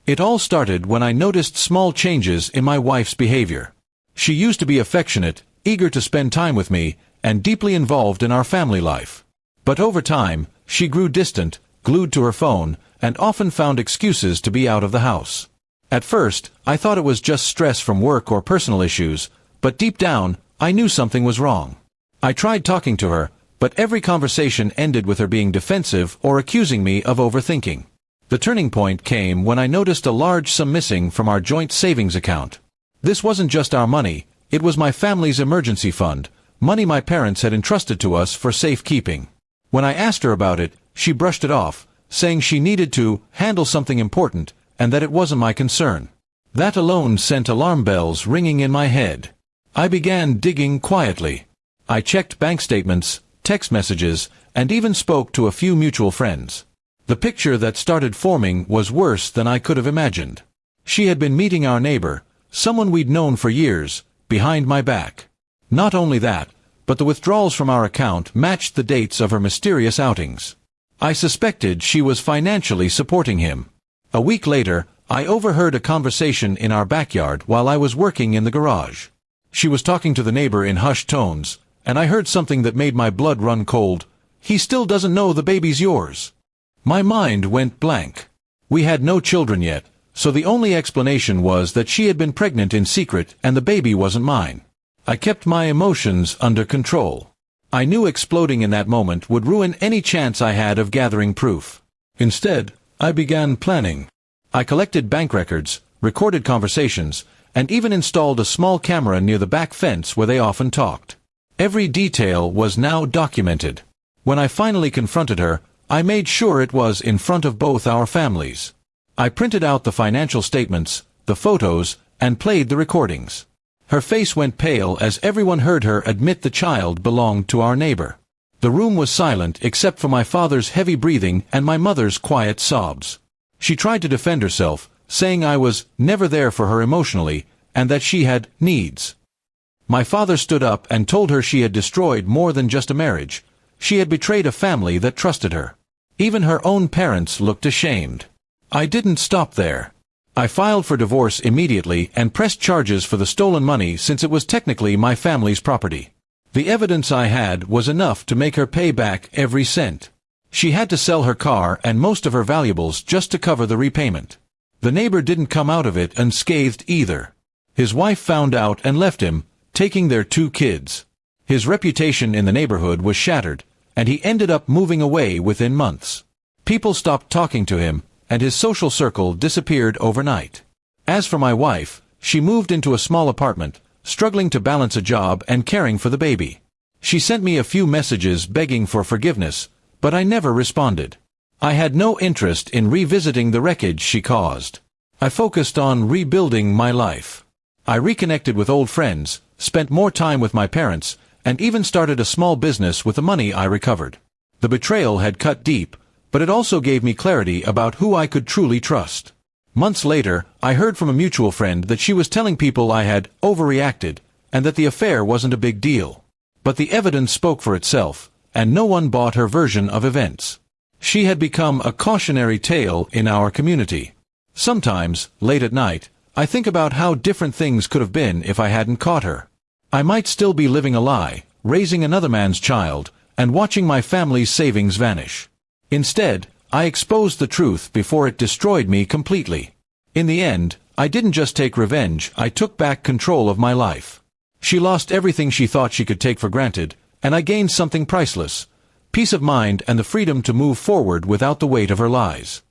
It all started when I noticed small changes in my wife's behavior. She used to be affectionate, eager to spend time with me, and deeply involved in our family life. But over time, she grew distant, glued to her phone, and often found excuses to be out of the house. At first, I thought it was just stress from work or personal issues, but deep down, I knew something was wrong. I tried talking to her, but every conversation ended with her being defensive or accusing me of overthinking. The turning point came when I noticed a large sum missing from our joint savings account. This wasn't just our money, it was my family's emergency fund, money my parents had entrusted to us for safekeeping. When I asked her about it, she brushed it off, saying she needed to handle something important, and that it wasn't my concern. That alone sent alarm bells ringing in my head. I began digging quietly. I checked bank statements, text messages, and even spoke to a few mutual friends. The picture that started forming was worse than I could have imagined. She had been meeting our neighbor, someone we'd known for years, behind my back. Not only that, but the withdrawals from our account matched the dates of her mysterious outings. I suspected she was financially supporting him. A week later, I overheard a conversation in our backyard while I was working in the garage. She was talking to the neighbor in hushed tones, and I heard something that made my blood run cold. "He still doesn't know the baby's yours." My mind went blank. We had no children yet, so the only explanation was that she had been pregnant in secret and the baby wasn't mine. I kept my emotions under control. I knew exploding in that moment would ruin any chance I had of gathering proof. Instead, I began planning. I collected bank records, recorded conversations, and even installed a small camera near the back fence where they often talked. Every detail was now documented. When I finally confronted her, I made sure it was in front of both our families. I printed out the financial statements, the photos, and played the recordings. Her face went pale as everyone heard her admit the child belonged to our neighbor. The room was silent except for my father's heavy breathing and my mother's quiet sobs. She tried to defend herself, saying I was never there for her emotionally, and that she had needs. My father stood up and told her she had destroyed more than just a marriage. She had betrayed a family that trusted her. Even her own parents looked ashamed. I didn't stop there. I filed for divorce immediately and pressed charges for the stolen money since it was technically my family's property. The evidence I had was enough to make her pay back every cent. She had to sell her car and most of her valuables just to cover the repayment. The neighbor didn't come out of it unscathed either. His wife found out and left him, taking their 2 kids. His reputation in the neighborhood was shattered, and he ended up moving away within months. People stopped talking to him, and his social circle disappeared overnight. As for my wife, she moved into a small apartment, struggling to balance a job and caring for the baby. She sent me a few messages begging for forgiveness, but I never responded. I had no interest in revisiting the wreckage she caused. I focused on rebuilding my life. I reconnected with old friends, spent more time with my parents, and even started a small business with the money I recovered. The betrayal had cut deep, but it also gave me clarity about who I could truly trust. Months later, I heard from a mutual friend that she was telling people I had overreacted, and that the affair wasn't a big deal. But the evidence spoke for itself, and no one bought her version of events. She had become a cautionary tale in our community. Sometimes, late at night, I think about how different things could have been if I hadn't caught her. I might still be living a lie, raising another man's child, and watching my family's savings vanish. Instead, I exposed the truth before it destroyed me completely. In the end, I didn't just take revenge, I took back control of my life. She lost everything she thought she could take for granted, and I gained something priceless: peace of mind and the freedom to move forward without the weight of her lies.